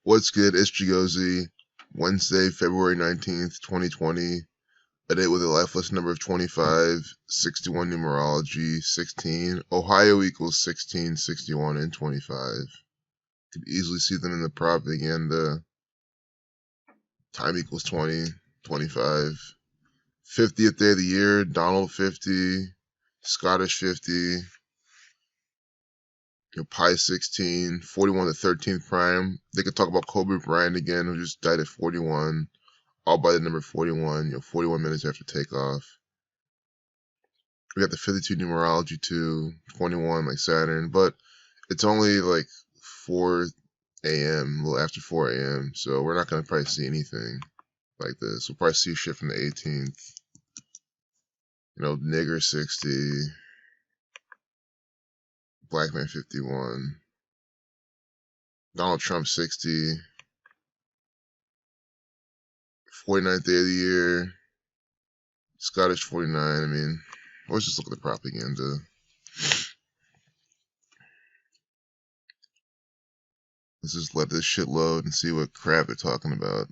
What's good? It's Chigozy. Wednesday, February 19th, 2020. A date with a life lesson number of 25, 61 numerology, 16. Ohio equals 16, 61, and 25. Could easily see them in the propaganda. Time equals 20, 25. 50th day of the year, Donald 50, Scottish 50. Pi 16, 41 to 13th prime. They could talk about Kobe Bryant again, who just died at 41, all by the number 41, 41 minutes after takeoff. We got the 52 numerology too, 21 like Saturn, but it's only like 4 a.m., a little after 4 a.m., so we're not going to probably see anything like this. We'll probably see shit from the 18th. Nigger 60, Black Man 51. Donald Trump 60, 49th day of the year, Scottish 49. I mean, let's just look at the propaganda. Let's just let this shit load and see what crap they're talking about.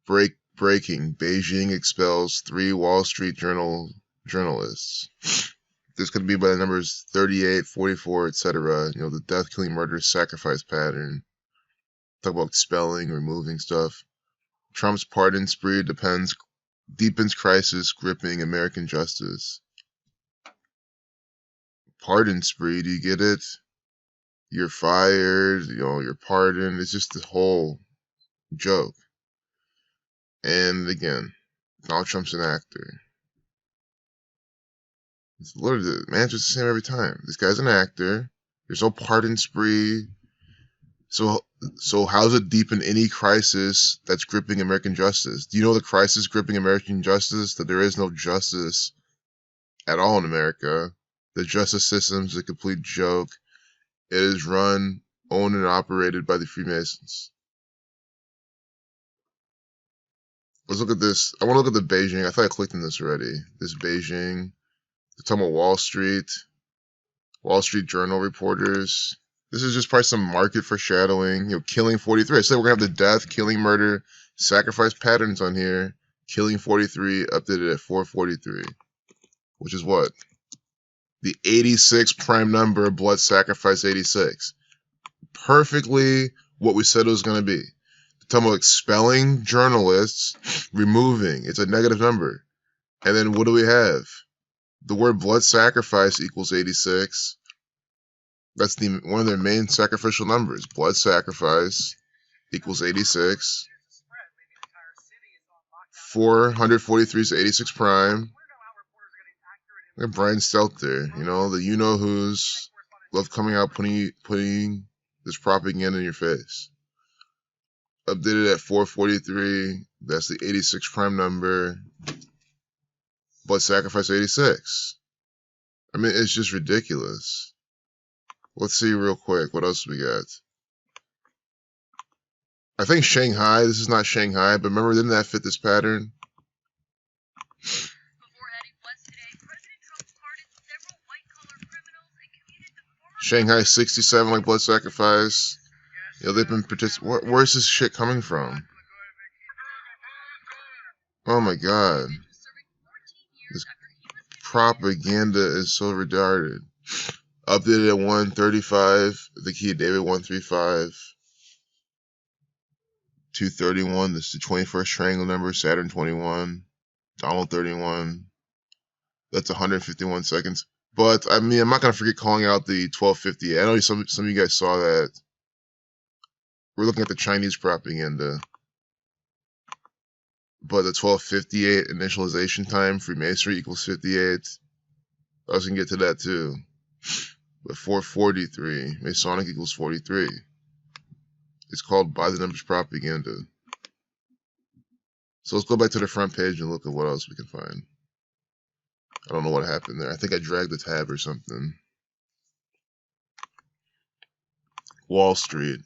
Breaking. Beijing expels 3 Wall Street Journal journalists. This could be by the numbers 38, 44, etc. The death, killing, murder, sacrifice pattern. Talk about expelling, removing stuff. Trump's pardon spree deepens crisis gripping American justice. Pardon spree, do you get it? You're fired, you're pardoned. It's just the whole joke. And again, Donald Trump's an actor. It's literally, man, it's just the same every time. This guy's an actor. There's no pardon spree. So how's it deepen any crisis that's gripping American justice? Do you know the crisis gripping American justice? That there is no justice at all in America. The justice system is a complete joke. It is run, owned, and operated by the Freemasons. Let's look at this. I want to look at the Beijing. I thought I clicked on this already. This Beijing. They're talking about Wall Street Journal reporters. This is just probably some market foreshadowing. Killing 43. I said we're going to have the death, killing, murder, sacrifice patterns on here. Killing 43 updated at 443. Which is what? The 86 prime number, blood sacrifice 86. Perfectly what we said it was going to be. Talking about expelling journalists, removing. It's a negative number. And then what do we have? The word blood sacrifice equals 86. That's one of their main sacrificial numbers. Blood sacrifice equals 86. 443 is 86 prime. Look at Brian Stelter. The you-know-who's love coming out putting this propaganda in your face. Updated at 443. That's the 86 prime number. Blood sacrifice 86. I mean, it's just ridiculous. Let's see real quick. What else we got? I think Shanghai. This is not Shanghai, but remember, didn't that fit this pattern? Shanghai 67, like blood sacrifice. They've been participating. Where's this shit coming from? Oh my god. This propaganda is so retarded. Updated at 135. The key David 135. 231. This is the 21st triangle number. Saturn 21. Donald 31. That's 151 seconds. But I mean, I'm not gonna forget calling out the 1250. I know some of you guys saw that. We're looking at the Chinese propaganda. But the 1258 initialization time, Freemasonry equals 58. I was going to get to that too. But 443, Masonic equals 43. It's called by the numbers propaganda. So let's go back to the front page and look at what else we can find. I don't know what happened there. I think I dragged the tab or something. Wall Street.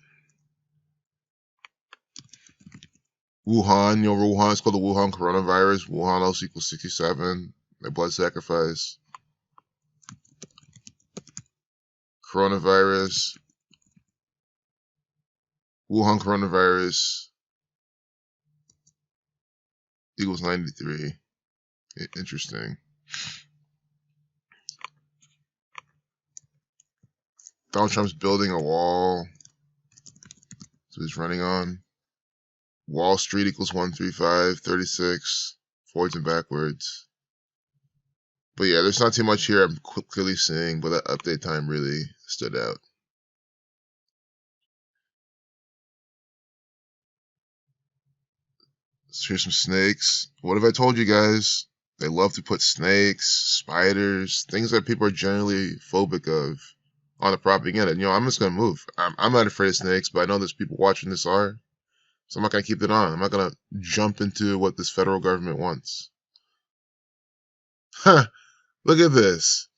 Wuhan, Wuhan, it's called the Wuhan coronavirus. Wuhan also equals 67. My blood sacrifice. Coronavirus. Wuhan coronavirus equals 93. Interesting. Donald Trump's building a wall. So he's running on. Wall Street equals 135, 36, forwards and backwards. But yeah, there's not too much here I'm clearly seeing, but that update time really stood out. So here's some snakes. What have I told you guys? They love to put snakes, spiders, things that people are generally phobic of on the propaganda. You know, I'm just going to move. I'm not afraid of snakes, but I know there's people watching this are. So I'm not going to keep it on. I'm not going to jump into what this federal government wants. Huh. Look at this.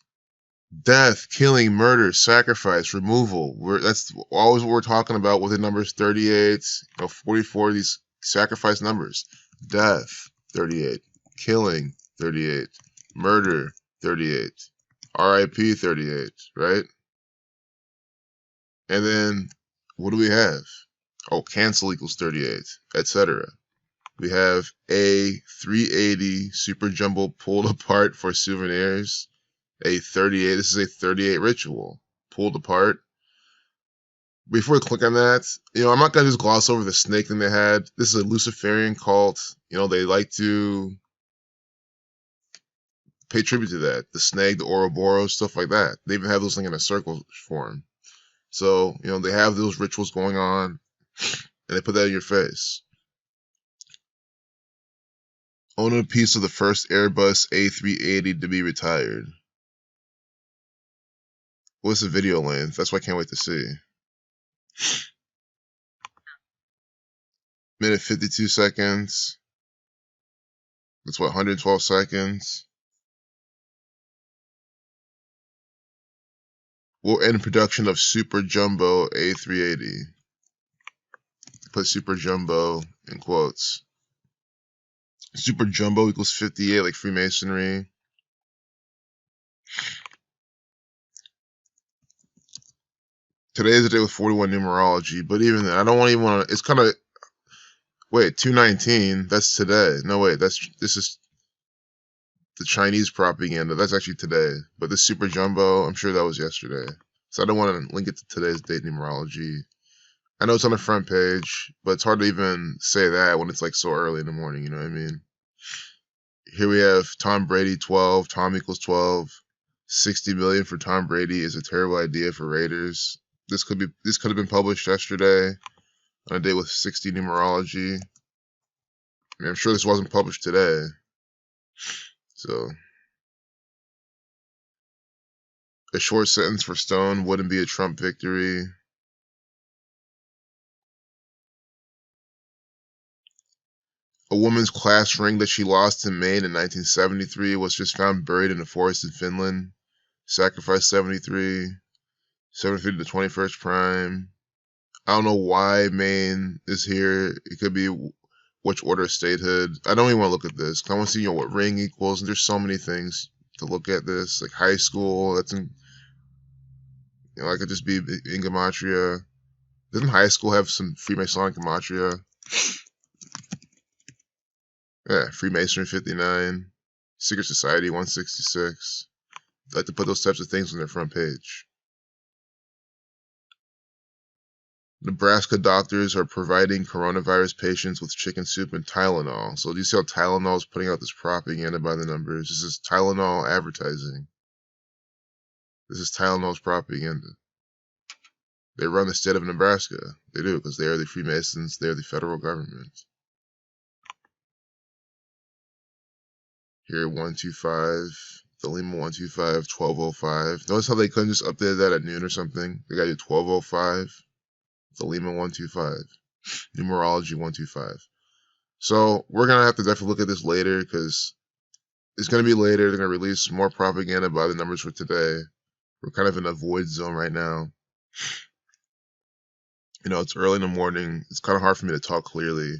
Death, killing, murder, sacrifice, removal. That's always what we're talking about with the numbers 38, 44, these sacrifice numbers. Death, 38. Killing, 38. Murder, 38. RIP, 38, right? And then, what do we have? Oh, cancel equals 38, etc. We have a 380 super jumbo pulled apart for souvenirs. A 38, this is a 38 ritual pulled apart. Before we click on that, I'm not going to just gloss over the snake thing they had. This is a Luciferian cult. They like to pay tribute to that. The snake, the Ouroboros, stuff like that. They even have those things in a circle form. So, they have those rituals going on, and they put that in your face. Own a piece of the first Airbus A380 to be retired. What's the video length? That's what I can't wait to see. Minute 52 seconds. That's what, 112 seconds. Will end production of Super Jumbo A380. Put Super Jumbo in quotes. Super Jumbo equals 58, like Freemasonry. Today is the day with 41 numerology, but even then, I don't even want to. It's kind of. Wait, 219. That's today. No, wait. This is the Chinese propaganda. That's actually today. But the Super Jumbo, I'm sure that was yesterday. So I don't want to link it to today's date numerology. I know it's on the front page, but it's hard to even say that when it's like so early in the morning. You know what I mean? Here we have Tom Brady 12. Tom equals 12. 60 million for Tom Brady is a terrible idea for Raiders. This could have been published yesterday on a day with 60 numerology. I'm sure this wasn't published today. So, a short sentence for Stone wouldn't be a Trump victory. A woman's class ring that she lost in Maine in 1973 was just found buried in a forest in Finland. Sacrifice 73. 73 to the 21st prime. I don't know why Maine is here. It could be which order of statehood. I don't even want to look at this. I want to see what ring equals. And there's so many things to look at this. Like high school. That's in. I could just be in gematria. Doesn't high school have some Freemasonic gematria? Yeah, Freemasonry 59, Secret Society 166. I like to put those types of things on their front page. Nebraska doctors are providing coronavirus patients with chicken soup and Tylenol. So do you see how Tylenol is putting out this propaganda by the numbers? This is Tylenol advertising. This is Tylenol's propaganda. They run the state of Nebraska. They do, because they are the Freemasons. They are the federal government. Here, 125, the Lima 125, 1205. Notice how they couldn't just update that at noon or something? They got you 1205, the Lima 125, numerology 125. So we're going to have to definitely look at this later because it's going to be later. They're going to release more propaganda by the numbers for today. We're kind of in a void zone right now. It's early in the morning. It's kind of hard for me to talk clearly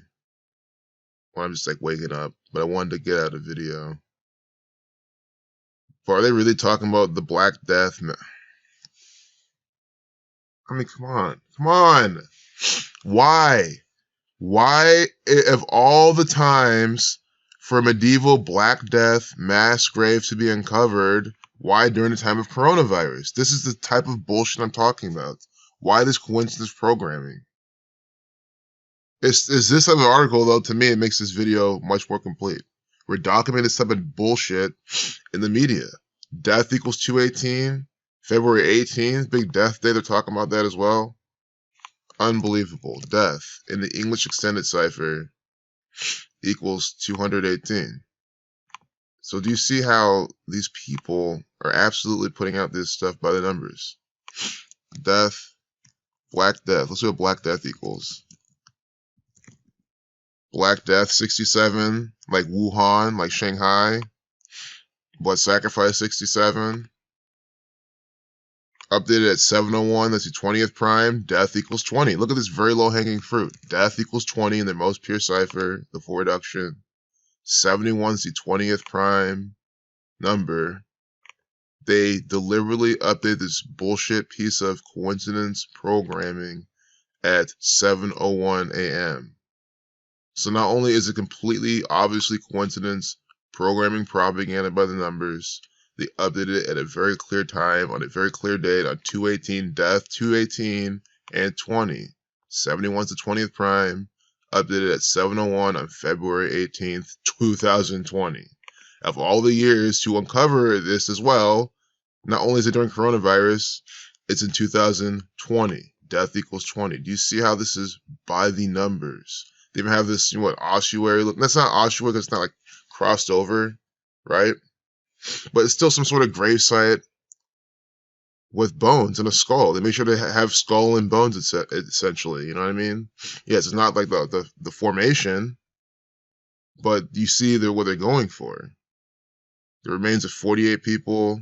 when I'm just like waking up, but I wanted to get out a video. But are they really talking about the Black Death? I mean, come on. Why? Why, of all the times for a medieval Black Death mass grave to be uncovered, why during the time of coronavirus? This is the type of bullshit I'm talking about. Why this coincidence programming? Is this type of article, though, to me, it makes this video much more complete. We're documenting this type of bullshit in the media. Death equals 218. February 18th, big death day, they're talking about that as well. Unbelievable. Death in the English extended cipher equals 218. So do you see how these people are absolutely putting out this stuff by the numbers? Death, Black Death. Let's see what Black Death equals. Black Death 67, like Wuhan, like Shanghai. Blood Sacrifice 67. Updated at 701, that's the 20th prime. Death equals 20. Look at this very low-hanging fruit. Death equals 20 in their most pure cipher, the full reduction. 71 is the 20th prime number. They deliberately updated this bullshit piece of coincidence programming at 7:01 a.m. So not only is it completely obviously coincidence programming propaganda by the numbers, they updated it at a very clear time, on a very clear date, on 218, death 218 and 20. 71 is the 20th prime, updated at 7:01 on February 18th, 2020. Of all the years to uncover this as well, not only is it during coronavirus, it's in 2020. Death equals 20. Do you see how this is by the numbers? They even have this, ossuary look. That's not ossuary, that's not like crossed over, right? But it's still some sort of gravesite with bones and a skull. They make sure to have skull and bones, essentially. You know what I mean? Yes, it's not like the formation, but you see what they're going for. The remains of 48 people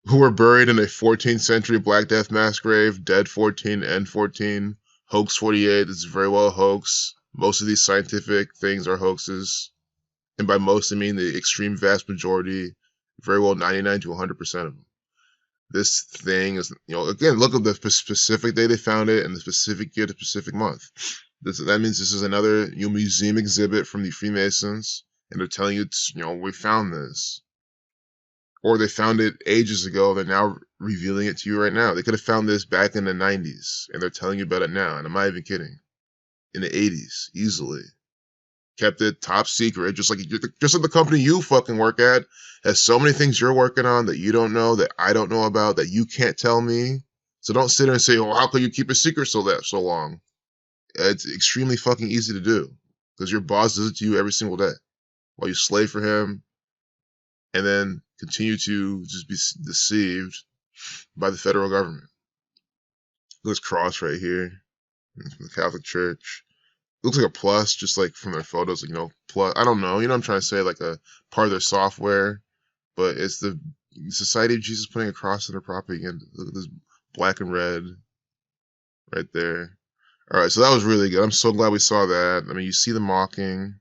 who were buried in a 14th century Black Death mass grave, dead 14, end 14, hoax 48. This is very well a hoax. Most of these scientific things are hoaxes. And by most, I mean the extreme vast majority, very well 99 to 100% of them. This thing is, again, look at the specific day they found it and the specific year, the specific month. That means this is another museum exhibit from the Freemasons, and they're telling you, we found this. Or they found it ages ago, they're now revealing it to you right now. They could have found this back in the 90s, and they're telling you about it now, and I'm not even kidding. In the 80s, easily. Kept it top secret, just like the company you fucking work at has so many things you're working on that you don't know, that I don't know about, that you can't tell me. So don't sit there and say, how could you keep a secret so long? It's extremely fucking easy to do, because your boss does it to you every single day while you slave for him, and then continue to just be deceived by the federal government. Look at this cross right here from the Catholic Church. Looks like a plus, just like from their photos, plus. I don't know, I'm trying to say like a part of their software, but it's the Society of Jesus putting a cross in their propaganda. Look at this black and red right there. All right, so that was really good. I'm so glad we saw that. I mean, you see the mocking.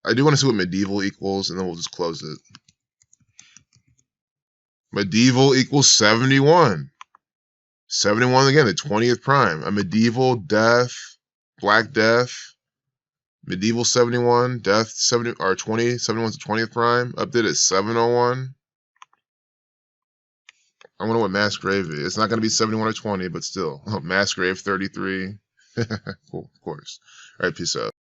I do want to see what medieval equals, and then we'll just close it. Medieval equals 71. 71 again, the 20th prime. A medieval death. Black Death, medieval 71, death 70 or 20, 71's the 20th prime, updated at 701. I wonder what mass grave is. It's not going to be 71 or 20, but still. Oh, mass grave 33. Cool, of course. All right, peace out.